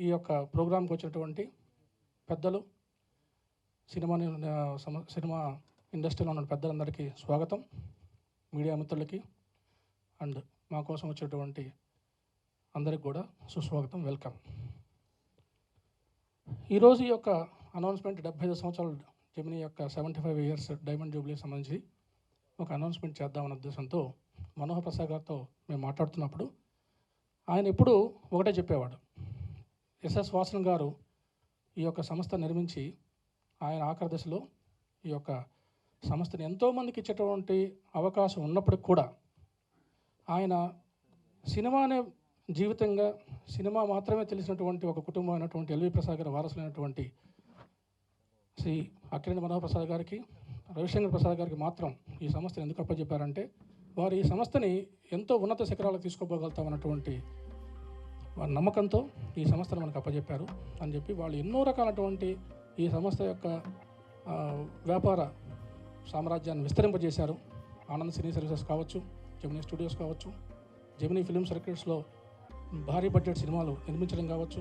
ఈ యొక్క ప్రోగ్రాంకి వచ్చినటువంటి పెద్దలు, సినిమా ఇండస్ట్రీలో ఉన్న పెద్దలందరికీ స్వాగతం, మీడియా మిత్రులకి అండ్ మా కోసం వచ్చేటువంటి అందరికి కూడా సుస్వాగతం, వెల్కమ్. ఈరోజు ఈ యొక్క అనౌన్స్మెంట్ 75 సంవత్సరాలు జెమినీ యొక్క 75 ఇయర్స్ డైమండ్ జూబ్లీకి సంబంధించి ఒక అనౌన్స్మెంట్ చేద్దామన్న ఉద్దేశంతో మనోహర్ ప్రసాద్ గారితో మేము మాట్లాడుతున్నప్పుడు ఆయన ఎప్పుడూ ఒకటే చెప్పేవాడు. ఎస్ఎస్ వాసన్ గారు ఈ యొక్క సంస్థ నిర్మించి ఆయన ఆఖరి దశలో ఈ యొక్క సంస్థని ఎంతోమందికి ఇచ్చేటువంటి అవకాశం ఉన్నప్పటికి కూడా ఆయన సినిమానే జీవితంగా, సినిమా మాత్రమే తెలిసినటువంటి ఒక కుటుంబం అయినటువంటి ఎల్వి ప్రసాద్ గారి వారసులైనటువంటి శ్రీ అక్కినేని మనోహర్ ప్రసాద్ గారికి, రవిశంకర్ ప్రసాద్ గారికి మాత్రం ఈ సంస్థను ఎందుకు అప్పచెప్పారంటే వారు ఈ సంస్థని ఎంతో ఉన్నత శిఖరాలకు తీసుకోపోగలుగుతామన్నటువంటి వారి నమ్మకంతో ఈ సంస్థను మనకు అప్పచెప్పారు అని చెప్పి వాళ్ళు ఎన్నో రకాలటువంటి ఈ సంస్థ యొక్క వ్యాపార సామ్రాజ్యాన్ని విస్తరింపజేశారు. ఆనంద్ సినీ సర్వీసెస్ కావచ్చు, జెమినీ స్టూడియోస్ కావచ్చు, జెమినీ ఫిల్మ్ సర్క్యూట్స్లో భారీ బడ్జెట్ సినిమాలు నిర్మించడం కావచ్చు,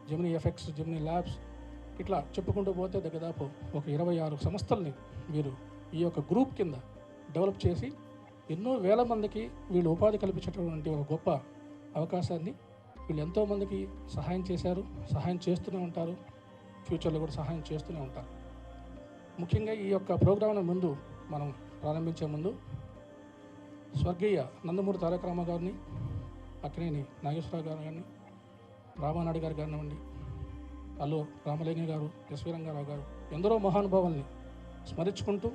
జెమినీ ఎఫెక్ట్స్, జెమినీ ల్యాబ్స్, ఇట్లా చెప్పుకుంటూ పోతే దాదాపు ఒక 26 సంస్థల్ని వీరు ఈ యొక్క గ్రూప్ కింద డెవలప్ చేసి ఎన్నో వేల మందికి వీళ్ళు ఉపాధి కల్పించేటటువంటి ఒక గొప్ప అవకాశాన్ని వీళ్ళు ఎంతోమందికి సహాయం చేశారు, సహాయం చేస్తూనే ఉంటారు, ఫ్యూచర్లో కూడా సహాయం చేస్తూనే ఉంటారు. ముఖ్యంగా ఈ యొక్క ప్రోగ్రాంను ముందు మనం ప్రారంభించే ముందు స్వర్గీయ నందమూరి తారక రామారావు గారిని, అక్కినేని నాగేశ్వరరావు గారు కానీ, రామానాయుడు గారు కానివ్వండి, అల్లు రామలింగ గారు, ఎస్వి రంగారావు గారు, ఎందరో మహానుభావుల్ని స్మరించుకుంటూ,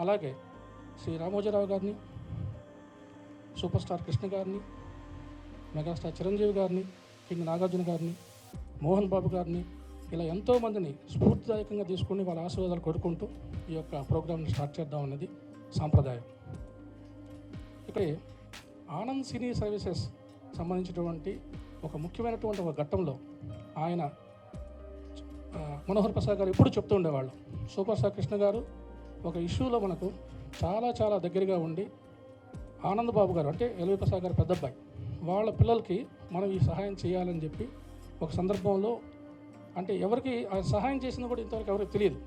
అలాగే శ్రీ రామోజీరావు గారిని, సూపర్ స్టార్ కృష్ణ గారిని, మెగాస్టార్ చిరంజీవి గారిని, కింగ్ నాగార్జున గారిని, మోహన్ బాబు గారిని, ఇలా ఎంతోమందిని స్ఫూర్తిదాయకంగా తీసుకుని వాళ్ళ ఆశీర్వాదాలు కోరుకుంటూ ఈ యొక్క ప్రోగ్రామ్ని స్టార్ట్ చేద్దాం అన్నది సాంప్రదాయం. ఇక్కడ ఆనంద్ సినీ సర్వీసెస్ సంబంధించినటువంటి ఒక ముఖ్యమైనటువంటి ఒక ఘట్టంలో ఆయన మనోహర్ ప్రసాద్ గారు ఎప్పుడు చెప్తూ ఉండేవాళ్ళు, సూపర్ స్టార్ కృష్ణ గారు ఒక ఇష్యూలో మనకు చాలా చాలా దగ్గరగా ఉండి, ఆనంద్ బాబు గారు అంటే ఎల్వి ప్రసాద్ గారు పెద్దబ్బాయి వాళ్ళ పిల్లలకి మనం ఈ సహాయం చేయాలని చెప్పి ఒక సందర్భంలో, అంటే ఎవరికి ఆయన సహాయం చేసింది కూడా ఇంతవరకు ఎవరికి తెలియదు,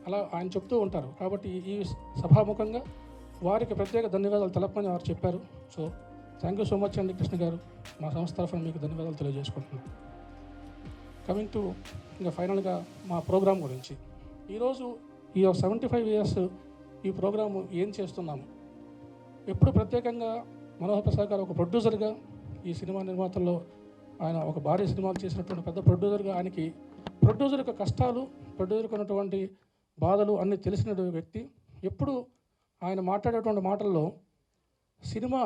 అలా ఆయన చెప్తూ ఉంటారు. కాబట్టి ఈ సభాముఖంగా వారికి ప్రత్యేక ధన్యవాదాలు తెలపమని వారు చెప్పారు. So thank you so much అండి కృష్ణ గారు, మా సంస్థ తరఫున మీకు ధన్యవాదాలు తెలియజేసుకుంటున్నాను. కమింగ్ టు ఇంకా ఫైనల్గా మా ప్రోగ్రాం గురించి, ఈరోజు ఈ 75 ఇయర్స్ ఈ ప్రోగ్రాము ఏం చేస్తున్నాము, ఎప్పుడు ప్రత్యేకంగా మనోహర్ ప్రసాద్ గారు ఒక ప్రొడ్యూసర్గా ఈ సినిమా నిర్మాతల్లో ఆయన ఒక భారీ సినిమాలు చేసినటువంటి పెద్ద ప్రొడ్యూసర్గా, ఆయనకి ప్రొడ్యూసర్ యొక్క కష్టాలు, ప్రొడ్యూసర్కి ఉన్నటువంటి బాధలు అన్నీ తెలిసిన వ్యక్తి. ఎప్పుడు ఆయన మాట్లాడేటువంటి మాటల్లో సినిమా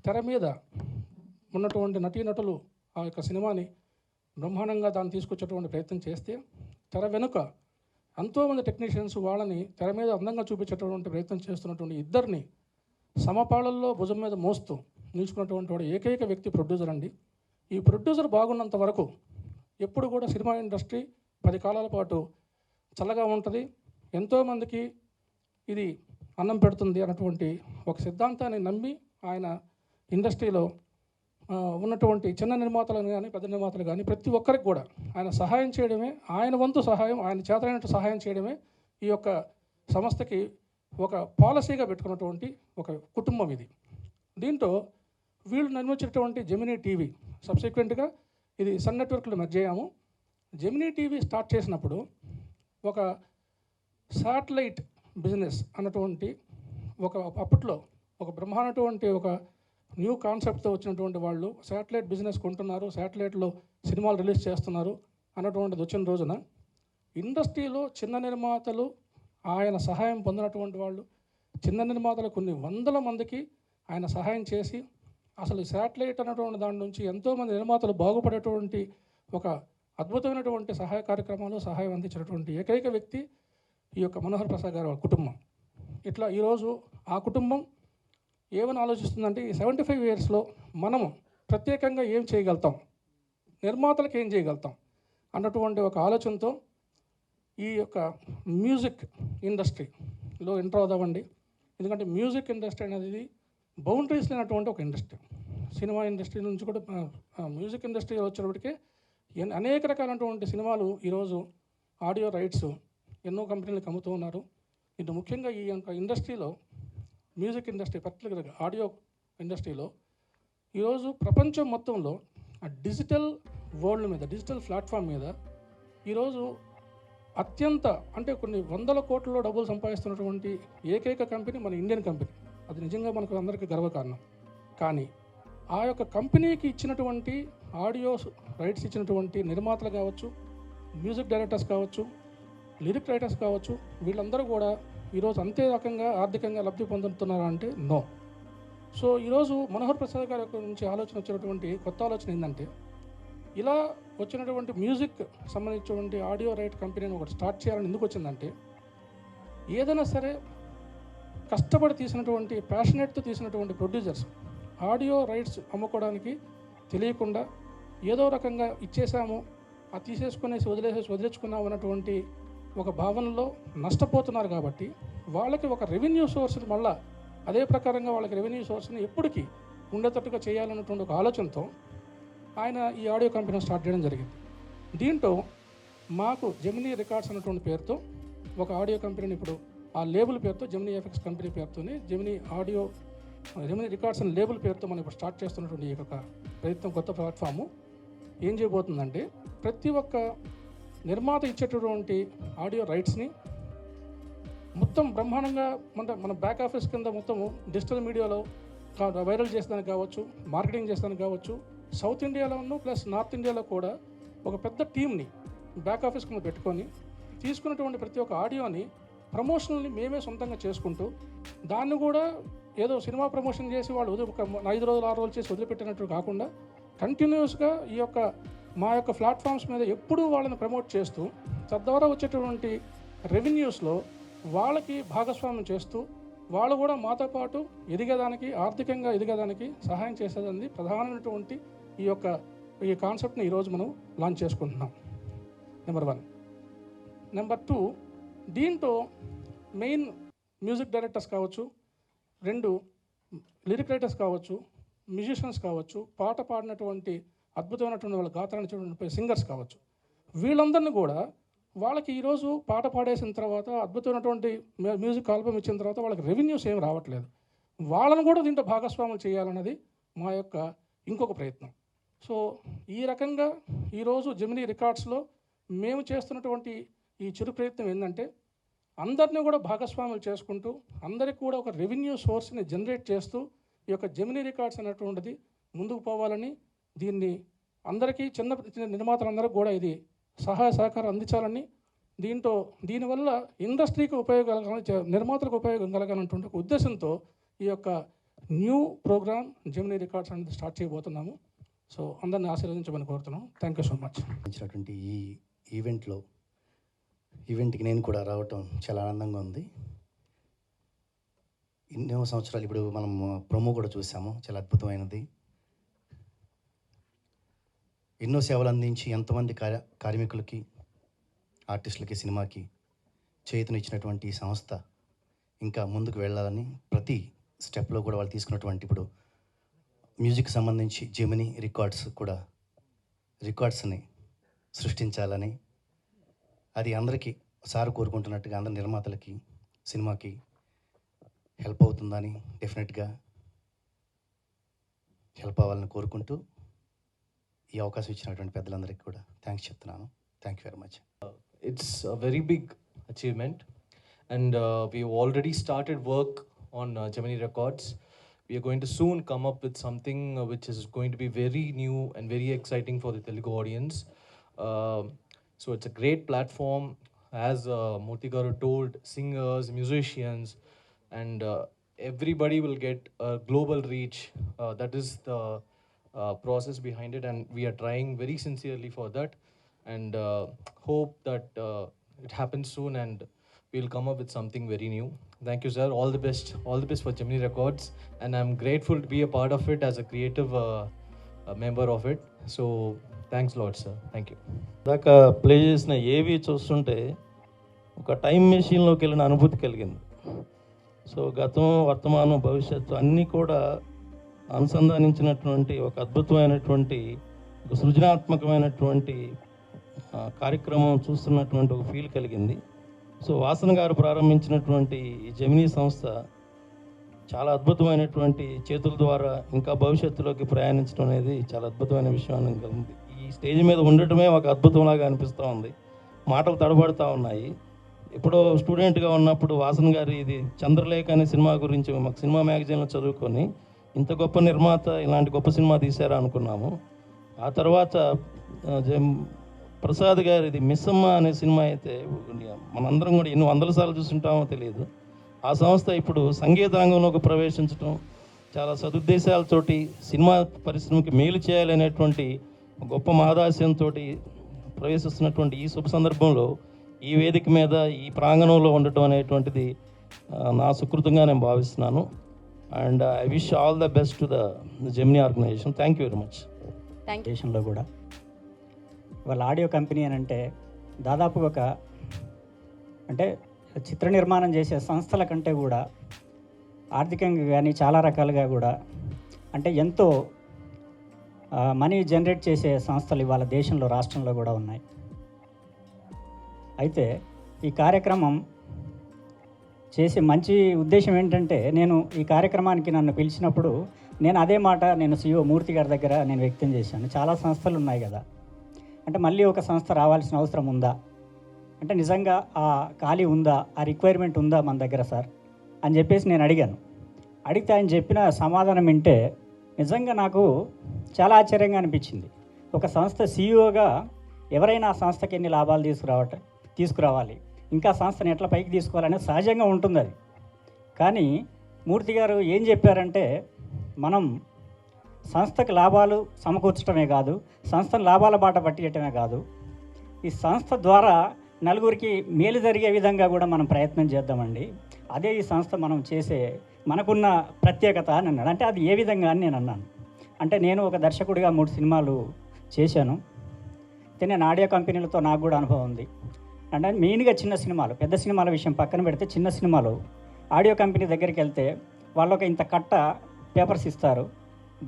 తెర మీద ఉన్నటువంటి నటీనటులు ఆ యొక్క సినిమాని బ్రహ్మాండంగా దాన్ని తీసుకొచ్చేటువంటి ప్రయత్నం చేస్తే, తెర వెనుక ఎంతోమంది టెక్నీషియన్స్ వాళ్ళని తెర మీద అందంగా చూపించేటటువంటి ప్రయత్నం చేస్తున్నటువంటి ఇద్దరిని సమపాళల్లో భుజం మీద మోస్తూ నిలుచుకున్నటువంటి వాడు ఏకైక వ్యక్తి ప్రొడ్యూసర్ అండి. ఈ ప్రొడ్యూసర్ బాగున్నంత వరకు ఎప్పుడు కూడా సినిమా ఇండస్ట్రీ 10 కాలాల పాటు చల్లగా ఉంటుంది, ఎంతోమందికి ఇది అన్నం పెడుతుంది అన్నటువంటి ఒక సిద్ధాంతాన్ని నమ్మి ఆయన ఇండస్ట్రీలో ఉన్నటువంటి చిన్న నిర్మాతలను కానీ పెద్ద నిర్మాతలు కానీ ప్రతి ఒక్కరికి కూడా ఆయన సహాయం చేయడమే, ఆయన వంతు సహాయం, ఆయన చేతనైనట్టు సహాయం చేయడమే ఈ యొక్క సంస్థకి ఒక పాలసీగా పెట్టుకున్నటువంటి ఒక కుటుంబం ఇది. దీంట్లో వీళ్ళు నిర్మించినటువంటి జెమినీ టీవీ సబ్సిక్వెంట్గా ఇది సన్ నెట్వర్క్లో మెర్జ్ అయ్యాము. జెమినీ టీవీ స్టార్ట్ చేసినప్పుడు ఒక శాటిలైట్ బిజినెస్ అన్నటువంటి ఒక అప్పట్లో ఒక బ్రహ్మాండటువంటి ఒక న్యూ కాన్సెప్ట్తో వచ్చినటువంటి వాళ్ళు శాటిలైట్ బిజినెస్ కొంటున్నారు, శాటిలైట్లో సినిమాలు రిలీజ్ చేస్తున్నారు అన్నటువంటిది వచ్చిన రోజున ఇండస్ట్రీలో చిన్న నిర్మాతలు ఆయన సహాయం పొందినటువంటి వాళ్ళు, చిన్న నిర్మాతలు కొన్ని వందల మందికి ఆయన సహాయం చేసి అసలు శాటిలైట్ అన్నటువంటి దాని నుంచి ఎంతోమంది నిర్మాతలు బాగుపడేటువంటి ఒక అద్భుతమైనటువంటి సహాయ కార్యక్రమాలు సహాయం అందించినటువంటి ఏకైక వ్యక్తి ఈ యొక్క మనోహర్ ప్రసాద్ గారి కుటుంబం. ఇట్లా ఈరోజు ఆ కుటుంబం ఏమని ఆలోచిస్తుందంటే ఈ 75 ఇయర్స్లో మనము ప్రత్యేకంగా ఏం చేయగలుగుతాం, నిర్మాతలకు ఏం చేయగలుగుతాం అన్నటువంటి ఒక ఆలోచనతో ఈ యొక్క మ్యూజిక్ ఇండస్ట్రీలో ఎంటర్ అవుదామండి. ఎందుకంటే మ్యూజిక్ ఇండస్ట్రీ అనేది బౌండరీస్ లేనటువంటి ఒక ఇండస్ట్రీ. సినిమా ఇండస్ట్రీ నుంచి కూడా మ్యూజిక్ ఇండస్ట్రీ వచ్చేటప్పటికే అనేక రకాలైనటువంటి సినిమాలు ఈరోజు ఆడియో రైట్స్ ఎన్నో కంపెనీలకు అమ్ముతూ ఉన్నారు. ఇటు ముఖ్యంగా ఈ యొక్క ఇండస్ట్రీలో, మ్యూజిక్ ఇండస్ట్రీ పర్టికులర్గా ఆడియో ఇండస్ట్రీలో ఈరోజు ప్రపంచం మొత్తంలో ఆ డిజిటల్ వరల్డ్ మీద, డిజిటల్ ప్లాట్ఫామ్ మీద ఈరోజు అత్యంత అంటే కొన్ని వందల కోట్లలో డబ్బులు సంపాదిస్తున్నటువంటి ఏకైక కంపెనీ మన ఇండియన్ కంపెనీ. అది నిజంగా మనకు అందరికీ గర్వకారణం. కానీ ఆ యొక్క కంపెనీకి ఇచ్చినటువంటి ఆడియో రైట్స్ ఇచ్చినటువంటి నిర్మాతలు కావచ్చు, మ్యూజిక్ డైరెక్టర్స్ కావచ్చు, లిరిక్ రైటర్స్ కావచ్చు, వీళ్ళందరూ కూడా ఈరోజు అంతే రకంగా ఆర్థికంగా లబ్ధి పొందుతున్నారా అంటే నో. సో ఈరోజు మనోహర్ ప్రసాద్ గారి యొక్క నుంచి ఆలోచన వచ్చినటువంటి కొత్త ఆలోచన ఏంటంటే, ఇలా వచ్చినటువంటి మ్యూజిక్ సంబంధించినటువంటి ఆడియో రైట్ కంపెనీని ఒకటి స్టార్ట్ చేయాలని ఎందుకు వచ్చిందంటే, ఏదైనా సరే కష్టపడి తీసినటువంటి, ప్యాషనేట్తో తీసినటువంటి ప్రొడ్యూసర్స్ ఆడియో రైట్స్ అమ్ముకోవడానికి తెలియకుండా ఏదో రకంగా ఇచ్చేసాము, అది తీసేసుకునేసి వదిలేసుకున్నాము అన్నటువంటి ఒక భావనలో నష్టపోతున్నారు. కాబట్టి వాళ్ళకి ఒక రెవెన్యూ సోర్స్, మళ్ళీ అదే ప్రకారంగా వాళ్ళకి రెవెన్యూ సోర్స్ని ఎప్పటికీ ఉండేటట్టుగా చేయాలన్నటువంటి ఒక ఆలోచనతో ఆయన ఈ ఆడియో కంపెనీ స్టార్ట్ చేయడం జరిగింది. దీంట్లో మాకు జెమినీ రికార్డ్స్ అన్నటువంటి పేరుతో ఒక ఆడియో కంపెనీని, ఇప్పుడు ఆ లేబుల్ పేరుతో జెమినీ ఎఫెక్ట్స్ కంపెనీ పేరుతోనే జెమినీ రికార్డ్స్ అనే లేబుల్ పేరుతో మనం ఇప్పుడు స్టార్ట్ చేస్తున్నటువంటి ఈ యొక్క ప్రయత్నం, కొత్త ప్లాట్ఫాము ఏం చేయబోతుందంటే, ప్రతి ఒక్క నిర్మాత ఇచ్చేటటువంటి ఆడియో రైట్స్ని మొత్తం బ్రహ్మాండంగా మన బ్యాక్ ఆఫీస్ కింద మొత్తము డిజిటల్ మీడియాలో వైరల్ చేసేదానికి కావచ్చు, మార్కెటింగ్ చేసేదానికి కావచ్చు, సౌత్ ఇండియాలోనూ ప్లస్ నార్త్ ఇండియాలో కూడా ఒక పెద్ద టీంని బ్యాక్ ఆఫీస్ కింద పెట్టుకొని తీసుకున్నటువంటి ప్రతి ఒక్క ఆడియోని ప్రమోషనల్ని మేమే సొంతంగా చేసుకుంటూ, దాన్ని కూడా ఏదో సినిమా ప్రమోషన్ చేసి వాళ్ళు ఒక 5 రోజులు 6 రోజులు చేసి వదిలిపెట్టినట్టు కాకుండా కంటిన్యూస్గా ఈ యొక్క మా యొక్క ప్లాట్ఫామ్స్ మీద ఎప్పుడూ వాళ్ళని ప్రమోట్ చేస్తూ, తద్వారా వచ్చేటటువంటి రెవెన్యూస్లో వాళ్ళకి భాగస్వామ్యం చేస్తూ, వాళ్ళు కూడా మాతో పాటు ఎదిగేదానికి, ఆర్థికంగా ఎదిగేదానికి సహాయం చేసేదాన్ని ప్రధానమైనటువంటి ఈ కాన్సెప్ట్ని ఈరోజు మనం లాంచ్ చేసుకుంటున్నాం. నెంబర్ 1. నెంబర్ 2, దీంట్లో మెయిన్ మ్యూజిక్ డైరెక్టర్స్ కావచ్చు, 2 లిరిక్ రైటర్స్ కావచ్చు, మ్యూజిషియన్స్ కావచ్చు, పాట పాడినటువంటి అద్భుతమైనటువంటి వాళ్ళ గాత్రాన్ని సింగర్స్ కావచ్చు, వీళ్ళందరినీ కూడా వాళ్ళకి ఈరోజు పాట పాడేసిన తర్వాత, అద్భుతమైనటువంటి మ్యూజిక్ ఆల్బమ్ ఇచ్చిన తర్వాత వాళ్ళకి రెవెన్యూస్ ఏమి రావట్లేదు. వాళ్ళను కూడా దీంట్లో భాగస్వాములు చేయాలన్నది మా యొక్క ఇంకొక ప్రయత్నం. సో ఈ రకంగా ఈరోజు జెమినీ రికార్డ్స్లో మేము చేస్తున్నటువంటి ఈ చిరు ప్రయత్నం ఏంటంటే, అందరినీ కూడా భాగస్వాములు చేసుకుంటూ, అందరికీ కూడా ఒక రెవెన్యూ సోర్స్ని జనరేట్ చేస్తూ, ఈ యొక్క జెమినీ రికార్డ్స్ అనేటువంటిది ముందుకు పోవాలని, దీన్ని అందరికీ చిన్న నిర్మాతలందరికీ కూడా ఇది సహాయ సహకారం అందించాలని, దీనివల్ల ఇండస్ట్రీకి ఉపయోగం, నిర్మాతలకు ఉపయోగం కలగాలన్నటువంటి ఒక ఉద్దేశంతో ఈ యొక్క న్యూ ప్రోగ్రామ్ జెమినీ రికార్డ్స్ అనేది స్టార్ట్ చేయబోతున్నాము. సో అందరిని ఆశీర్వదించమని కోరుతున్నాం. Thank you so much. ఈ ఈవెంట్కి నేను కూడా రావటం చాలా ఆనందంగా ఉంది. ఎన్నో సంవత్సరాలు ఇప్పుడు మనం ప్రోమో కూడా చూసాము, చాలా అద్భుతమైనది. ఎన్నో సేవలు అందించి ఎంతోమంది కార్మికులకి, ఆర్టిస్టులకి, సినిమాకి చేతునిచ్చినటువంటి ఈ సంస్థ ఇంకా ముందుకు వెళ్ళాలని ప్రతి స్టెప్లో కూడా వాళ్ళు తీసుకున్నటువంటి, ఇప్పుడు మ్యూజిక్ సంబంధించి జెమినీ రికార్డ్స్ని సృష్టించాలని, అది అందరికీ సార్ కోరుకుంటున్నట్టుగా అందరి నిర్మాతలకి, సినిమాకి హెల్ప్ అవుతుందని, డెఫినెట్గా హెల్ప్ అవ్వాలని కోరుకుంటూ ఈ అవకాశం ఇచ్చినటువంటి పెద్దలందరికీ కూడా థ్యాంక్స్ చెప్తున్నాను. Thank you very much. It's a very big achievement, and we've already started work on Gemini Records. We are going to soon come up with something which is going to be very new and very exciting for the Telugu audience. So it's a great platform, as Murthy Garu told, singers, musicians, and everybody will get a global reach. That is the process behind it, and we are trying very sincerely for that, and hope that it happens soon and we'll come up with something very new. Thank you, sir. All the best for Gemini Records, and I'm grateful to be a part of it as a creative member of it. So thanks a lot, sir. Thank you. దాకా play చేసిన ఏవి చూస్తుంటే ఒక time మెషిన్లోకి వెళ్ళిన అనుభూతి కలిగింది. So గతం, వర్తమానం, భవిష్యత్తు అన్నీ కూడా అనుసంధానించినటువంటి ఒక అద్భుతమైనటువంటి ఒక సృజనాత్మకమైనటువంటి కార్యక్రమం చూస్తున్నటువంటి ఒక ఫీల్ కలిగింది. సో వాసన గారు ప్రారంభించినటువంటి ఈ జెమినీ సంస్థ చాలా అద్భుతమైనటువంటి చేతుల ద్వారా ఇంకా భవిష్యత్తులోకి ప్రయాణించడం అనేది చాలా అద్భుతమైన విషయం కలిగింది. ఈ స్టేజ్ మీద ఉండటమే ఒక అద్భుతంలాగా అనిపిస్తూ ఉంది. మాటలు తడబడుతూ ఉన్నాయి. ఎప్పుడో స్టూడెంట్గా ఉన్నప్పుడు వాసన్ గారి ఇది చంద్రలేఖ అనే సినిమా గురించి మాకు సినిమా మ్యాగజైన్లో చదువుకొని ఇంత గొప్ప నిర్మాత ఇలాంటి గొప్ప సినిమా తీశారా అనుకున్నాము. ఆ తర్వాత ప్రసాద్ గారిది మిస్సమ్మ అనే సినిమా అయితే మనందరం కూడా ఎన్ని వందల సార్లు చూస్తుంటామో తెలియదు. ఆ సంస్థ ఇప్పుడు సంగీత రంగంలోకి ప్రవేశించడం, చాలా సదుద్దేశాలతోటి సినిమా పరిశ్రమకి మేలు చేయాలనేటువంటి గొప్ప మహదాశయంతో ప్రవేశిస్తున్నటువంటి ఈ శుభ సందర్భంలో ఈ వేదిక మీద ఈ ప్రాంగణంలో ఉండటం అనేటువంటిది నా సుకృతంగా నేను భావిస్తున్నాను. And I wish all the best to the Gemini organization. Thank you very much. దేశంలో కూడా వాళ్ళ ఆడియో కంపెనీ అని అంటే దాదాపుగా ఒక అంటే చిత్ర నిర్మాణం చేసే సంస్థల కంటే కూడా ఆర్థికంగా కానీ చాలా రకాలుగా కూడా అంటే ఎంతో మనీ జనరేట్ చేసే సంస్థలు ఇవాళ దేశంలో రాష్ట్రంలో కూడా ఉన్నాయి. అయితే ఈ కార్యక్రమం చేసే మంచి ఉద్దేశం ఏంటంటే, నేను ఈ కార్యక్రమానికి నన్ను పిలిచినప్పుడు నేను అదే మాట నేను సిఇఓ మూర్తి గారి దగ్గర నేను వ్యక్తం చేశాను. చాలా సంస్థలు ఉన్నాయి కదా, అంటే మళ్ళీ ఒక సంస్థ రావాల్సిన అవసరం ఉందా, అంటే నిజంగా ఆ ఖాళీ ఉందా, ఆ రిక్వైర్మెంట్ ఉందా మన దగ్గర సార్ అని చెప్పేసి నేను అడిగాను. అడిగితే ఆయన చెప్పిన సమాధానం వింటే నిజంగా నాకు చాలా ఆశ్చర్యంగా అనిపించింది. ఒక సంస్థ సిఇఓగా ఎవరైనా ఆ సంస్థకి ఎన్ని లాభాలు తీసుకురావాలి, ఇంకా సంస్థను ఎట్లా పైకి తీసుకోవాలనేది సహజంగా ఉంటుంది అది. కానీ మూర్తి గారు ఏం చెప్పారంటే, మనం సంస్థకు లాభాలు సమకూర్చడమే కాదు, సంస్థను లాభాల బాట పట్టియటమే కాదు, ఈ సంస్థ ద్వారా నలుగురికి మేలు జరిగే విధంగా కూడా మనం ప్రయత్నం చేద్దామండి. అదే ఈ సంస్థ మనం చేసే మనకున్న ప్రత్యేకత అని అన్నాడు. అంటే అది ఏ విధంగా అని నేను అన్నాను. అంటే నేను ఒక దర్శకుడిగా 3 సినిమాలు చేశాను. నేను ఆడియో కంపెనీలతో నాకు కూడా అనుభవం ఉంది. అంటే మెయిన్గా చిన్న సినిమాలు, పెద్ద సినిమాల విషయం పక్కన పెడితే చిన్న సినిమాలు ఆడియో కంపెనీ దగ్గరికి వెళ్తే వాళ్ళొక ఇంత కట్ట పేపర్స్ ఇస్తారు,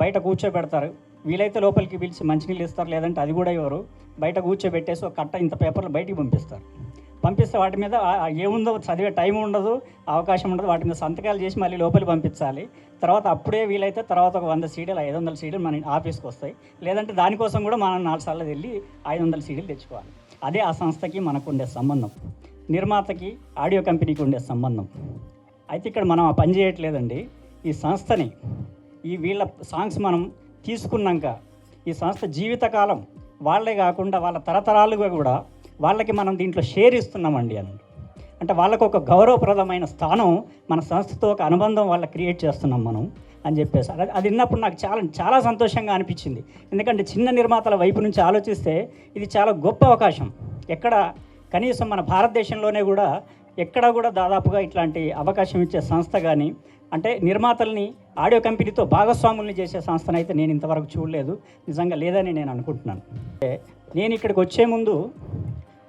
బయట కూర్చోబెడతారు. వీలైతే లోపలికి పిలిచి మంచినీళ్ళు ఇస్తారు, లేదంటే అది కూడా ఎవరు బయట కూర్చోబెట్టేసి ఒక కట్ట ఇంత పేపర్లు బయటికి పంపిస్తే వాటి మీద ఏముందో చదివే టైం ఉండదు, అవకాశం ఉండదు. వాటి మీద సంతకాలు చేసి మళ్ళీ లోపలికి పంపించాలి. తర్వాత అప్పుడే వీలైతే తర్వాత ఒక 100 సీడీలు 500 సీడీలు మన ఆఫీస్కి వస్తాయి. లేదంటే దానికోసం కూడా మనం 4 సార్లు వెళ్ళి 500 సీడీలు తెచ్చుకోవాలి. అదే ఆ సంస్థకి మనకు ఉండే సంబంధం, నిర్మాతకి ఆడియో కంపెనీకి ఉండే సంబంధం. అయితే ఇక్కడ మనం ఆ పని చేయట్లేదండి. ఈ సంస్థని వీళ్ళ సాంగ్స్ మనం తీసుకున్నాక ఈ సంస్థ జీవితకాలం వాళ్ళే కాకుండా వాళ్ళ తరతరాలుగా కూడా వాళ్ళకి మనం దీంట్లో షేర్ ఇస్తున్నామండి అని. అంటే వాళ్ళకు ఒక గౌరవప్రదమైన స్థానం మన సంస్థతో ఒక అనుబంధం వాళ్ళకి క్రియేట్ చేస్తున్నాం మనం అని చెప్పేసి అది విన్నప్పుడు నాకు చాలా చాలా సంతోషంగా అనిపించింది. ఎందుకంటే చిన్న నిర్మాతల వైపు నుంచి ఆలోచిస్తే ఇది చాలా గొప్ప అవకాశం. ఎక్కడ కనీసం మన భారతదేశంలోనే కూడా ఎక్కడా కూడా దాదాపుగా ఇట్లాంటి అవకాశం ఇచ్చే సంస్థ కానీ, అంటే నిర్మాతల్ని ఆడియో కంపెనీతో భాగస్వాముల్ని చేసే సంస్థనైతే నేను ఇంతవరకు చూడలేదు, నిజంగా లేదని నేను అనుకుంటున్నాను. నేను ఇక్కడికి వచ్చే ముందు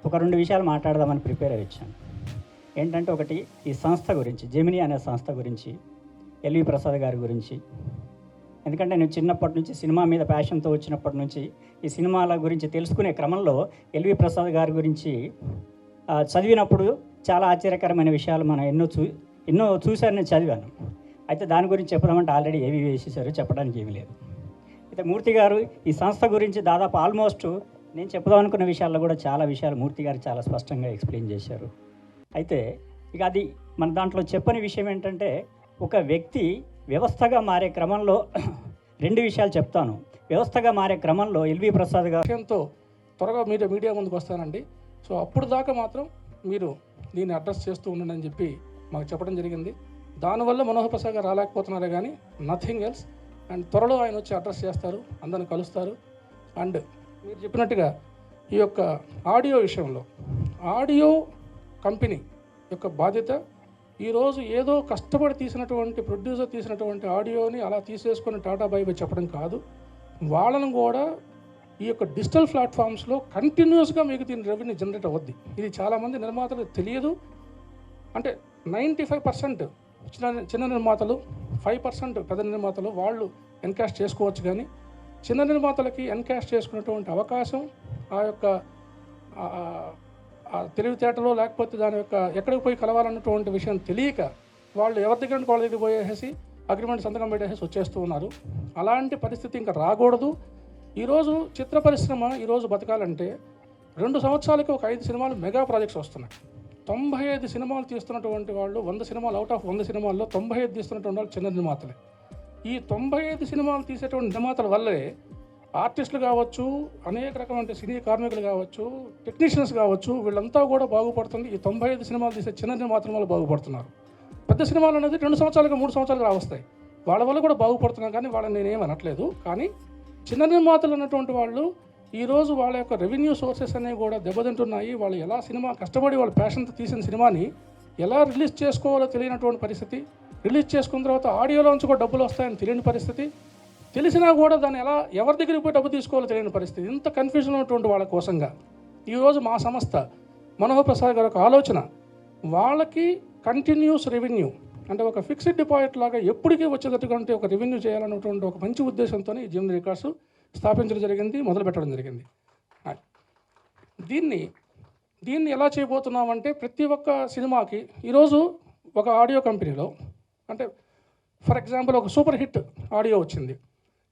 ఒక 2 విషయాలు మాట్లాడదామని ప్రిపేర్ అయ్యి వచ్చాను. ఏంటంటే ఒకటి ఈ సంస్థ గురించి, జెమినీ అనే సంస్థ గురించి, ఎల్వి ప్రసాద్ గారి గురించి. ఎందుకంటే నేను చిన్నప్పటి నుంచి సినిమా మీద ప్యాషన్తో వచ్చినప్పటి నుంచి ఈ సినిమాల గురించి తెలుసుకునే క్రమంలో ఎల్వి ప్రసాద్ గారి గురించి చదివినప్పుడు చాలా ఆశ్చర్యకరమైన విషయాలు మనం ఎన్నో చూశాను, నేను చదివాను. అయితే దాని గురించి చెప్పదామంటే ఆల్రెడీ ఏవి వేసేసారు, చెప్పడానికి ఏమీ లేదు. అయితే మూర్తి గారు ఈ సంస్థ గురించి దాదాపు ఆల్మోస్ట్ నేను చెప్దాం అనుకున్న విషయాల్లో కూడా చాలా విషయాలు మూర్తి గారు చాలా స్పష్టంగా ఎక్స్ప్లెయిన్ చేశారు. అయితే ఇక అది మన దాంట్లో చెప్పని విషయం ఏంటంటే, ఒక వ్యక్తి వ్యవస్థగా మారే క్రమంలో 2 విషయాలు చెప్తాను. వ్యవస్థగా మారే క్రమంలో ఎల్వి ప్రసాద్ గారు విషయంతో త్వరగా మీడియా ముందుకు వస్తానండి. సో అప్పుడు దాకా మాత్రం మీరు దీన్ని అడ్రస్ చేస్తూ ఉండండి అని చెప్పి మాకు చెప్పడం జరిగింది. దానివల్ల మనోహర్ ప్రసాద్ గారు రాలేకపోతున్నారే కానీ నథింగ్ ఎల్స్. అండ్ త్వరలో ఆయన వచ్చి అడ్రస్ చేస్తారు, అందరిని కలుస్తారు. అండ్ మీరు చెప్పినట్టుగా ఈ యొక్క ఆడియో విషయంలో ఆడియో కంపెనీ యొక్క బాధ్యత ఈరోజు ఏదో కష్టపడి తీసినటువంటి ప్రొడ్యూసర్ తీసినటువంటి ఆడియోని అలా తీసేసుకొని టాటా బై బై చెప్పడం కాదు, వాళ్ళను కూడా ఈ యొక్క డిజిటల్ ప్లాట్ఫామ్స్లో కంటిన్యూస్గా మీకు దీని రెవెన్యూ జనరేట్ అవుద్ది. ఇది చాలామంది నిర్మాతలకు తెలియదు. అంటే 95% చిన్న నిర్మాతలు, 5% పెద్ద నిర్మాతలు వాళ్ళు ఎన్కాష్ చేసుకోవచ్చు. కానీ చిన్న నిర్మాతలకి ఎన్కాష్ చేసుకునేటువంటి అవకాశం, ఆ యొక్క ఆ తెలివితేటలో లేకపోతే దాని యొక్క ఎక్కడికి పోయి కలవాలన్నటువంటి విషయం తెలియక వాళ్ళు ఎవరి దగ్గర వాళ్ళ దగ్గర పోయేసి అగ్రిమెంట్ సంతకం పెట్టేసి వచ్చేస్తూ ఉన్నారు. అలాంటి పరిస్థితి ఇంకా రాకూడదు. ఈరోజు చిత్ర పరిశ్రమ ఈరోజు బతకాలంటే 2 సంవత్సరాలకి ఒక 5 సినిమాలు మెగా ప్రాజెక్ట్స్ వస్తున్నాయి. 95 సినిమాలు తీస్తున్నటువంటి వాళ్ళు 100 సినిమాలు అవుట్ ఆఫ్ 100 సినిమాల్లో 95 తీస్తున్నటువంటి వాళ్ళు చిన్న నిర్మాతలే. ఈ 95 సినిమాలు తీసేటువంటి నిర్మాతల వల్లే ఆర్టిస్టులు కావచ్చు, అనేక రకమైన సినీ కార్మికులు కావచ్చు, టెక్నీషియన్స్ కావచ్చు, వీళ్ళంతా కూడా బాగుపడుతుంది. ఈ 95 సినిమాలు తీసే చిన్న నిర్మాతల వల్ల బాగుపడుతున్నారు. పెద్ద సినిమాలు అనేది 2 సంవత్సరాలుగా 3 సంవత్సరాలుగా రావస్తాయి. వాళ్ళ వల్ల కూడా బాగుపడుతున్నాం, కానీ వాళ్ళని నేనేం అనట్లేదు. కానీ చిన్న నిర్మాతలు అన్నటువంటి వాళ్ళు ఈరోజు వాళ్ళ యొక్క రెవెన్యూ సోర్సెస్ అనేవి కూడా దెబ్బతింటున్నాయి. వాళ్ళు ఎలా సినిమా కష్టపడి వాళ్ళ ప్యాషన్తో తీసిన సినిమాని ఎలా రిలీజ్ చేసుకోవాలో తెలియనటువంటి పరిస్థితి, రిలీజ్ చేసుకున్న తర్వాత ఆడియోలోంచి కూడా డబ్బులు వస్తాయని తెలియని పరిస్థితి, తెలిసినా కూడా దాన్ని ఎలా ఎవరి దగ్గరికి పోయి డబ్బు తీసుకోవాలో తెలియని పరిస్థితి. ఇంత కన్ఫ్యూజన్ ఉన్నటువంటి వాళ్ళ కోసంగా ఈరోజు మా సంస్థ మనోహర్ ప్రసాద్ గారి ఒక ఆలోచన, వాళ్ళకి కంటిన్యూస్ రెవెన్యూ అంటే ఒక ఫిక్స్డ్ డిపాజిట్ లాగా ఎప్పటికీ వచ్చేటటువంటి ఒక రెవెన్యూ చేయాలన్నటువంటి ఒక మంచి ఉద్దేశంతో ఈ జెమినీ రికార్డ్స్ స్థాపించడం జరిగింది, మొదలుపెట్టడం జరిగింది. దీన్ని ఎలా చేయబోతున్నామంటే ప్రతి ఒక్క సినిమాకి ఈరోజు ఒక ఆడియో కంపెనీలో అంటే ఫర్ ఎగ్జాంపుల్ ఒక సూపర్ హిట్ ఆడియో వచ్చింది,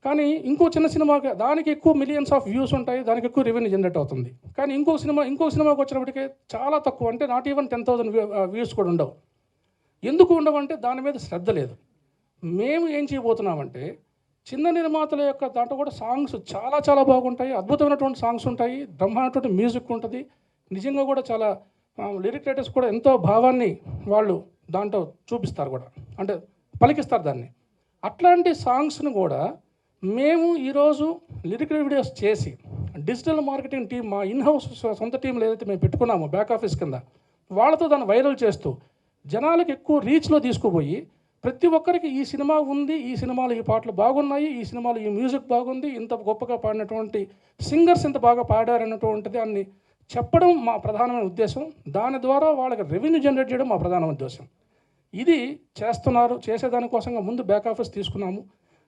కానీ ఇంకో చిన్న సినిమాకి దానికి ఎక్కువ మిలియన్స్ ఆఫ్ వ్యూస్ ఉంటాయి, దానికి ఎక్కువ రెవెన్యూ జనరేట్ అవుతుంది. కానీ ఇంకో సినిమాకి వచ్చినప్పటికీ చాలా తక్కువ, అంటే నాట్ ఈవెన్ 10,000 వ్యూస్ కూడా ఉండవు. ఎందుకు ఉండవంటే దాని మీద శ్రద్ధ లేదు. మేము ఏం చేయబోతున్నామంటే చిన్న నిర్మాతల యొక్క దాంట్లో కూడా సాంగ్స్ చాలా చాలా బాగుంటాయి, అద్భుతమైనటువంటి సాంగ్స్ ఉంటాయి, బ్రహ్మాండటువంటి మ్యూజిక్ ఉంటుంది. నిజంగా కూడా చాలా లిరిక్ రైటర్స్ కూడా ఎంతో భావాన్ని వాళ్ళు దాంట్లో చూపిస్తారు కూడా, అంటే పలికిస్తారు దాన్ని. అట్లాంటి సాంగ్స్ను కూడా మేము ఈరోజు లిరిక్ వీడియోస్ చేసి డిజిటల్ మార్కెటింగ్ టీం, మా ఇన్హౌస్ సొంత టీంలో ఏదైతే మేము పెట్టుకున్నామో బ్యాక్ ఆఫీస్ కింద, వాళ్ళతో దాన్ని వైరల్ చేస్తూ జనాలకు ఎక్కువ రీచ్లో తీసుకుపోయి ప్రతి ఒక్కరికి ఈ సినిమా ఉంది, ఈ సినిమాలో ఈ పాటలు బాగున్నాయి, ఈ సినిమాలో ఈ మ్యూజిక్ బాగుంది, ఇంత గొప్పగా పాడినటువంటి సింగర్స్ ఇంత బాగా పాడారన్నటువంటి దాన్ని చెప్పడం మా ప్రధానమైన ఉద్దేశం. దాని ద్వారా వాళ్ళకి రెవెన్యూ జనరేట్ చేయడం మా ప్రధాన ఉద్దేశం. ఇది చేసేదానికోసంగా ముందు బ్యాక్ ఆఫీస్ తీసుకున్నాము.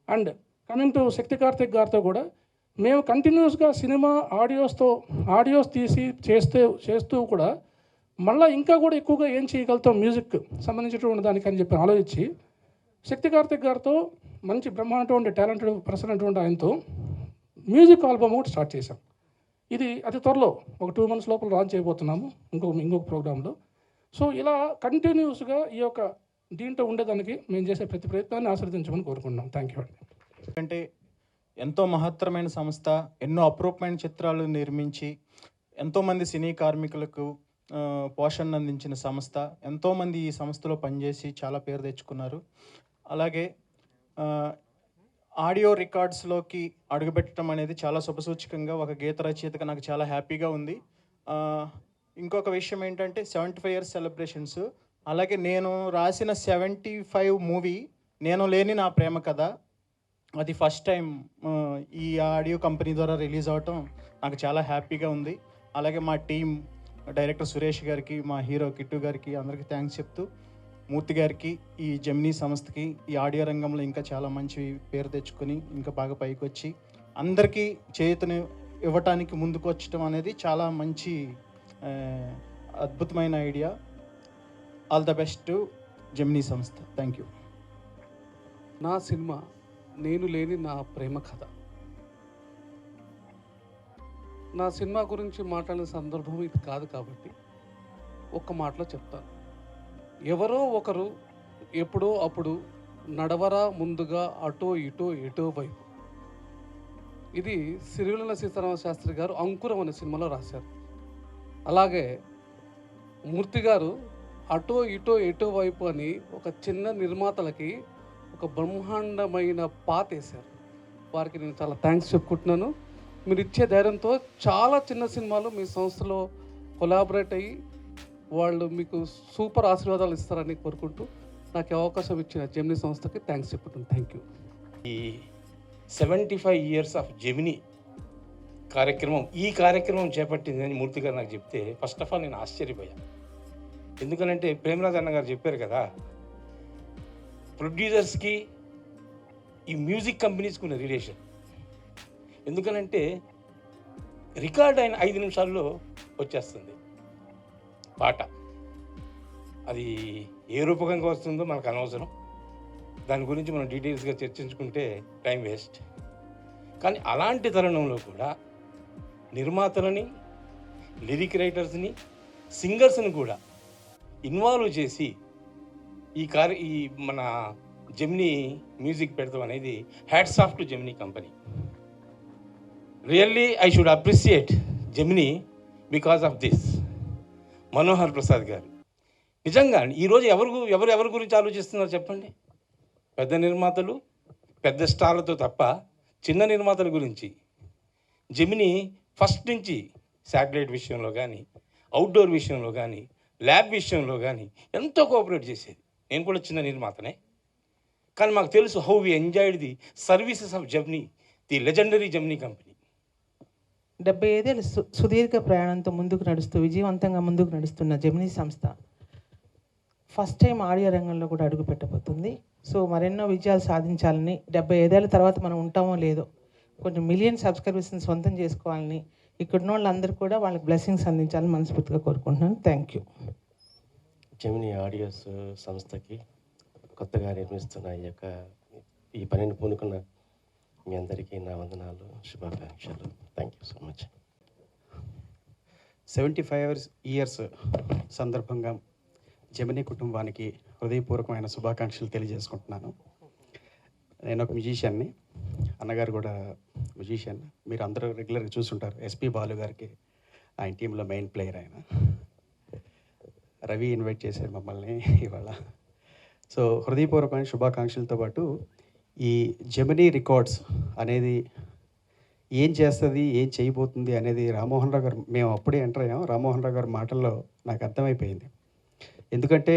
అండ్ కమింగ్ టు శక్తి కార్తిక్ గారితో కూడా మేము కంటిన్యూస్గా సినిమా ఆడియోస్ తీసి చేస్తూ కూడా మళ్ళీ ఇంకా కూడా ఎక్కువగా ఏం చేయగలుగుతాం మ్యూజిక్ సంబంధించినటువంటి దానికి అని చెప్పి ఆలోచించి శక్తి కార్తిక్ గారితో మంచి బ్రహ్మాండటువంటి టాలెంటెడ్ పర్సన్ అటువంటి ఆయనతో మ్యూజిక్ ఆల్బమ్ ఒకటి స్టార్ట్ చేశాం. ఇది అతి త్వరలో ఒక 2 months లోపల లాంచ్ చేయబోతున్నాము ఇంకొక ప్రోగ్రాంలో. సో ఇలా కంటిన్యూస్గా ఈ యొక్క దీంట్లో ఉండేదానికి మేము చేసే ప్రతి ప్రయత్నాన్ని ఆశీర్వదించమని కోరుకుంటున్నాం. థ్యాంక్ యూ అండి. అంటే ఎంతో మహత్తరమైన సంస్థ, ఎన్నో అపరూపమైన చిత్రాలు నిర్మించి ఎంతోమంది సినీ కార్మికులకు పోషణ అందించిన సంస్థ. ఎంతోమంది ఈ సంస్థలో పనిచేసి చాలా పేరు తెచ్చుకున్నారు. అలాగే ఆడియో రికార్డ్స్లోకి అడుగుపెట్టడం అనేది చాలా శుభసూచకంగా ఒక గీత రచయితగా నాకు చాలా హ్యాపీగా ఉంది. ఇంకొక విషయం ఏంటంటే 75 years సెలబ్రేషన్స్, అలాగే నేను రాసిన 75 మూవీ నేను లేని నా ప్రేమ కథ, అది ఫస్ట్ టైం ఈ ఆడియో కంపెనీ ద్వారా రిలీజ్ అవటం నాకు చాలా హ్యాపీగా ఉంది. అలాగే మా టీం డైరెక్టర్ సురేష్ గారికి, మా హీరో కిట్టు గారికి అందరికీ థ్యాంక్స్ చెప్తూ, మూర్తి గారికి, ఈ జెమినీ సంస్థకి ఈ ఆడియో రంగంలో ఇంకా చాలా మంచి పేరు తెచ్చుకొని ఇంకా బాగా పైకి వచ్చి అందరికీ చేతుని ఇవ్వటానికి ముందుకు వచ్చటం అనేది చాలా మంచి అద్భుతమైన idea. All the best to Gemini సంస్థ. Thank you. నా సినిమా నేను లేని నా ప్రేమ కథ. నా సినిమా గురించి మాట్లాడిన సందర్భం ఇది కాదు కాబట్టి ఒక్క మాటలో చెప్తాను. ఎవరో ఒకరు ఎప్పుడో అప్పుడు నడవరా ముందుగా అటో ఇటో ఎటో వైపు. ఇది సిరివెన్నెల సీతారామ శాస్త్రి గారు అంకురం అనే సినిమాలో రాశారు. అలాగే మూర్తి గారు అటో ఇటో ఎటో వైపు అని ఒక చిన్న నిర్మాతలకి ఒక బ్రహ్మాండమైన పాత వేశారు. వారికి నేను చాలా థ్యాంక్స్ చెప్పుకుంటున్నాను. మీరు ఇచ్చే ధైర్యంతో చాలా చిన్న సినిమాలు మీ సంస్థలో కొలాబరేట్ అయ్యి వాళ్ళు మీకు సూపర్ ఆశీర్వాదాలు ఇస్తారని కోరుకుంటూ నాకు అవకాశం ఇచ్చిన జెమినీ సంస్థకి థ్యాంక్స్ చెప్పుకుంటున్నాను. Thank you. ఈ 75 years ఆఫ్ జెమినీ ఈ కార్యక్రమం చేపట్టింది అని మూర్తి గారు నాకు చెప్తే ఫస్ట్ ఆఫ్ ఆల్ నేను ఆశ్చర్యపోయాను. ఎందుకనంటే ప్రేమరాజ్ అన్న గారు చెప్పారు కదా, ప్రొడ్యూసర్స్కి ఈ మ్యూజిక్ కంపెనీస్కి ఉన్న రిలేషన్. ఎందుకనంటే రికార్డ్ అయిన 5 నిమిషాల్లో వచ్చేస్తుంది పాట. అది ఏ రూపకంగా వస్తుందో మనకు అనవసరం, దాని గురించి మనం డీటెయిల్స్గా చర్చించుకుంటే టైం వేస్ట్. కానీ అలాంటి తరుణంలో కూడా నిర్మాతలని, లిరిక్ రైటర్స్ని, సింగర్స్ని కూడా ఇన్వాల్వ్ చేసి ఈ మన జెమినీ మ్యూజిక్ పెడతాం అనేది hats off to Gemini company. Really I should appreciate Gemini because of this. Manohar Prasad గారు నిజంగా ఈరోజు ఎవరి గురించి ఆలోచిస్తున్నారు చెప్పండి? పెద్ద నిర్మాతలు, పెద్ద స్టార్లతో తప్ప చిన్న నిర్మాతల గురించి జెమినీ ఫస్ట్ నుంచి శాటిలైట్ విషయంలో కానీ, అవుట్డోర్ విషయంలో కానీ, ల్యాబ్ విషయంలో కానీ ఎంతో కోఆపరేట్ చేసేది. నేను కూడా చిన్న నిర్మాతనే, కానీ మాకు తెలుసు how we enjoyed the services of Gemini, the legendary Gemini company. 75 ఏళ్ళ సుదీర్ఘ ప్రయాణంతో ముందుకు నడుస్తూ విజయవంతంగా ముందుకు నడుస్తున్న జెమినీ సంస్థ ఫస్ట్ టైం ఆడియో రంగంలో కూడా అడుగు పెట్టబోతుంది. సో మరెన్నో విజయాలు సాధించాలని, 75 ఏళ్ళ తర్వాత మనం ఉంటామో లేదో కొన్ని మిలియన్ సబ్స్క్రైబర్స్ని సొంతం చేసుకోవాలని, ఇక్కడున్న వాళ్ళందరూ కూడా వాళ్ళకి బ్లెస్సింగ్స్ అందించాలని మనస్ఫూర్తిగా కోరుకుంటున్నాను. Thank you. జెమినీ ఆడియోస్ సంస్థకి కొత్తగా నిర్మిస్తున్న ఈ పనిని పూనుకున్న మీ అందరికీ నా వందనాలు, శుభాకాంక్షలు. Thank you so much. 75 years సందర్భంగా జెమినీ కుటుంబానికి హృదయపూర్వకమైన శుభాకాంక్షలు తెలియజేసుకుంటున్నాను. నేను ఒక మ్యూజిషియన్ని, అన్నగారు కూడా మ్యూజిషియన్. మీరు అందరూ రెగ్యులర్గా చూసుంటారు. ఎస్పి బాలు గారికి ఆయన టీంలో మెయిన్ ప్లేయర్ ఆయన. రవి ఇన్వైట్ చేశారు మమ్మల్ని ఇవాళ. సో హృదయపూర్వకమైన శుభాకాంక్షలతో పాటు ఈ జెమినీ రికార్డ్స్ అనేది ఏం చేస్తుంది, ఏం చేయబోతుంది అనేది రామ్మోహన్ రావు గారు, మేము అప్పుడే ఎంటర్ అయ్యాం. రామ్మోహన్ రావు గారి మాటల్లో నాకు అర్థమైపోయింది. ఎందుకంటే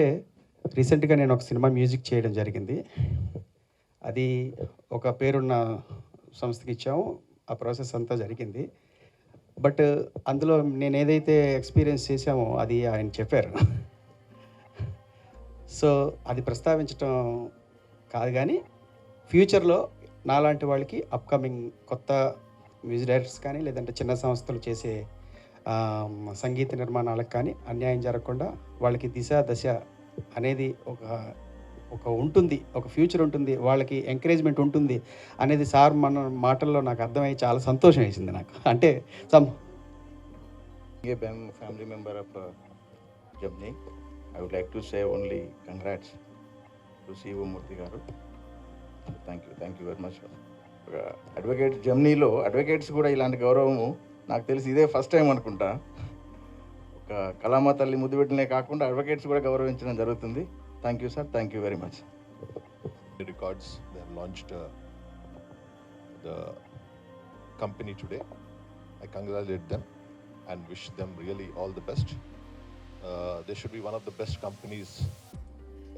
రీసెంట్గా నేను ఒక సినిమా మ్యూజిక్ చేయడం జరిగింది. అది ఒక పేరున్న సంస్థకి ఇచ్చాము. ఆ ప్రాసెస్ అంతా జరిగింది. బట్ అందులో నేను ఏదైతే ఎక్స్పీరియన్స్ చేశామో అది ఆయన చెప్పారు. సో అది ప్రస్తావించడం కాదు, కానీ ఫ్యూచర్లో నాలాంటి వాళ్ళకి అప్కమింగ్ కొత్త మ్యూజిక్ డైరెక్టర్స్ కానీ, లేదంటే చిన్న సంస్థలు చేసే సంగీత నిర్మాణాలకు కానీ అన్యాయం జరగకుండా వాళ్ళకి దశ అనేది ఒక ఉంటుంది, ఒక ఫ్యూచర్ ఉంటుంది, వాళ్ళకి ఎంకరేజ్మెంట్ ఉంటుంది అనేది సార్ మన మాటల్లో నాకు అర్థమై చాలా సంతోషం వేసింది నాకు. అంటే family member of Jemini, I would like to say only congrats to CEO Murthy garu. Thank you very much. Advocate జెమినీలో అడ్వకేట్స్ కూడా ఇలాంటి గౌరవము నాకు తెలిసి ఇదే ఫస్ట్ టైం అనుకుంటా. ఒక కళామ తల్లి ముద్దు పెట్టినే కాకుండా అడ్వకేట్స్ కూడా గౌరవించడం జరుగుతుంది. Thank you sir, thank you very much. Records, they have launched the company today. I congratulate them and wish them really all the best. They should be one of the best companies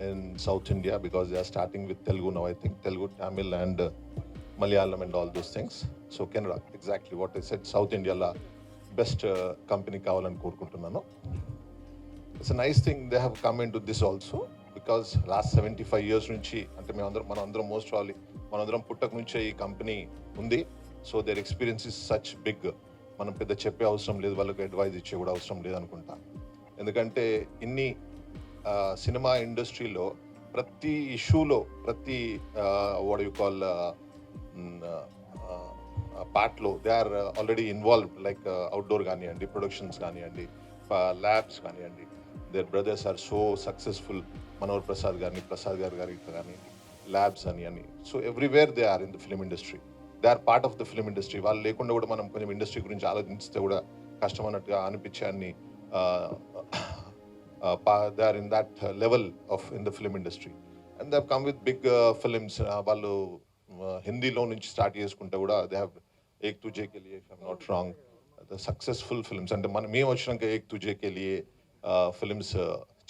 in South India because they are starting with Telugu now. I think Telugu, Tamil and Malayalam and all those things. So Canada, exactly what I said, South India la best company kavalani korukuntunnanu. It's a nice thing they have come into this also because last 75 years nunchi ante manandram most probably manandram puttak nunchi ee company undi. So their experience is such big. మనం పెద్ద చెప్పే అవసరం లేదు, వాళ్ళకి advise ఇచ్చే కూడా అవసరం లేదనుకుంటా. ఎందుకంటే ఇన్ని సినిమా ఇండస్ట్రీలో ప్రతి ఇష్యూలో, ప్రతి వాట్ యు కాల్ పార్ట్లో they are already involved. Like outdoor కానివ్వండి, ప్రొడక్షన్స్ కానివ్వండి, ల్యాబ్స్ కానివ్వండి. Their brothers are so successful. Manohar Prasad గారిని, ప్రసాద్ గారి కానివ్వండి, ల్యాబ్స్ అని. So everywhere they are in the film industry. They are part of the film industry. వాళ్ళు లేకుండా కూడా మనం కొంచెం ఇండస్ట్రీ గురించి ఆలోచిస్తే కూడా కష్టం అన్నట్టుగా అనిపించాన్ని. They are in that level of in the film industry and they have come with big films. వాళ్ళు హిందీలో నుంచి స్టార్ట్ చేసుకుంటే కూడా they have Ek Duuje Ke Liye, if I'm not wrong, the successful films. అంటే మేము వచ్చినాక ఏక్ తుజే కే లియే ఫిలిమ్స్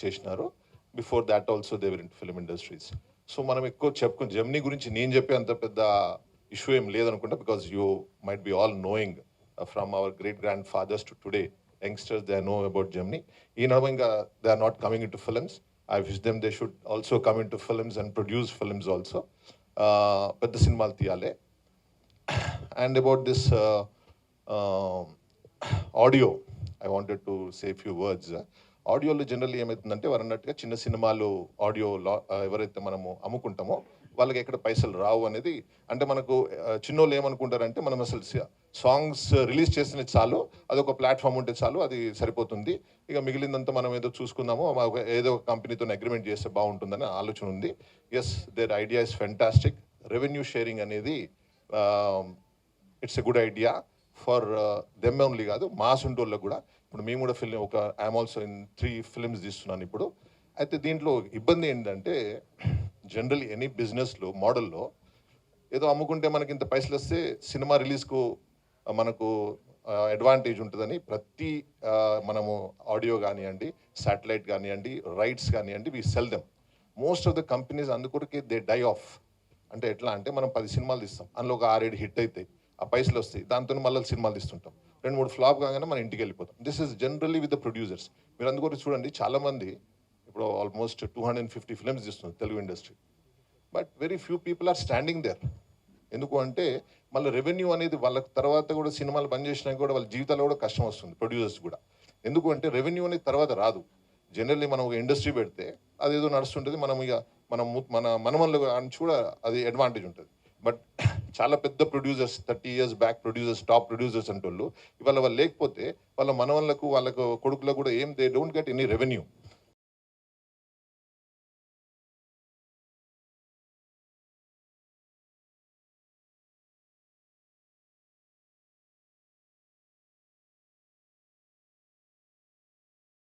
చేసినారు. Before that also they were in film industries. So మనం ఎక్కువ చెప్పుకుని జెమినీ గురించి నేను చెప్పే అంత పెద్ద ఇష్యూ ఏం లేదనుకుంటా. Because you might be all knowing from our great grand fathers to today youngsters, they know about Gemini. ఈ నడవ ఇంకా they are not coming in to films. I wish them they should also come in to films and produce films also. పెద్ద సినిమాలు తీయాలి. And about this audio, I wanted to say a few words. ఆడియోలో generally ఏమవుతుందంటే వారు అన్నట్టుగా చిన్న సినిమాలు audio ఎవరైతే మనము అమ్ముకుంటామో వాళ్ళకి ఎక్కడ పైసలు రావు అనేది, అంటే మనకు చిన్నోళ్ళు ఏమనుకుంటారంటే మనం అసలు సాంగ్స్ రిలీజ్ చేసిన చాలు, అదొక ప్లాట్ఫామ్ ఉంటే చాలు, అది సరిపోతుంది, ఇక మిగిలిందంతా మనం ఏదో చూసుకుందాము, ఏదో ఒక కంపెనీతో అగ్రిమెంట్ చేస్తే బాగుంటుందని ఆలోచన ఉంది. Yes, their idea is fantastic. Revenue sharing అనేది it's a good idea for them only కాదు, మాస్ ఉంటోళ్ళకు కూడా. ఇప్పుడు మేము కూడా film I'm also in 3 films తీస్తున్నాను ఇప్పుడు. అయితే దీంట్లో ఇబ్బంది ఏంటంటే జనరల్లీ ఎనీ బిజినెస్లో మోడల్లో ఏదో అమ్ముకుంటే మనకి ఇంత పైసలు వస్తే సినిమా రిలీజ్కు మనకు అడ్వాంటేజ్ ఉంటుందని ప్రతి మనము ఆడియో కానివ్వండి, శాటిలైట్ కానివ్వండి, రైట్స్ కానివ్వండి, we sell them. Most of the companies అందుకొరకే దే డై ఆఫ్. అంటే ఎట్లా అంటే మనం 10 సినిమాలు తీస్తాం, అందులో ఒక 6-7 హిట్ అవుతాయి, ఆ పైసలు వస్తాయి, దాంతో మళ్ళీ సినిమాలు తీస్తుంటాం, 2-3 ఫ్లాప్ కాగానే మనం ఇంటికి వెళ్ళిపోతాం. This is generally with the producers. మీరు అందుకొరకు చూడండి, చాలామంది ఇప్పుడు ఆల్మోస్ట్ 250 ఫిల్మ్స్ తీస్తున్నారు Telugu industry, but very few people are standing there. ఎందుకు అంటే మళ్ళీ రెవెన్యూ అనేది వాళ్ళకి తర్వాత కూడా సినిమాలు బంద్ చేసినా కూడా వాళ్ళ జీవితాల్లో కూడా కష్టం వస్తుంది ప్రొడ్యూసర్స్ కూడా. ఎందుకు అంటే రెవెన్యూ అనేది తర్వాత రాదు. జనరల్లీ మనం ఒక ఇండస్ట్రీ పెడితే అదేదో నడుస్తుంటుంది, మనం ఇక మన మనమల్లో నుంచి కూడా అది అడ్వాంటేజ్ ఉంటుంది. బట్ చాలా పెద్ద producers 30 years back producers, top producers అంటోళ్ళు ఇవాళ వాళ్ళు లేకపోతే వాళ్ళ మనవళ్ళకు వాళ్ళకు కొడుకులకు కూడా they don't get any revenue.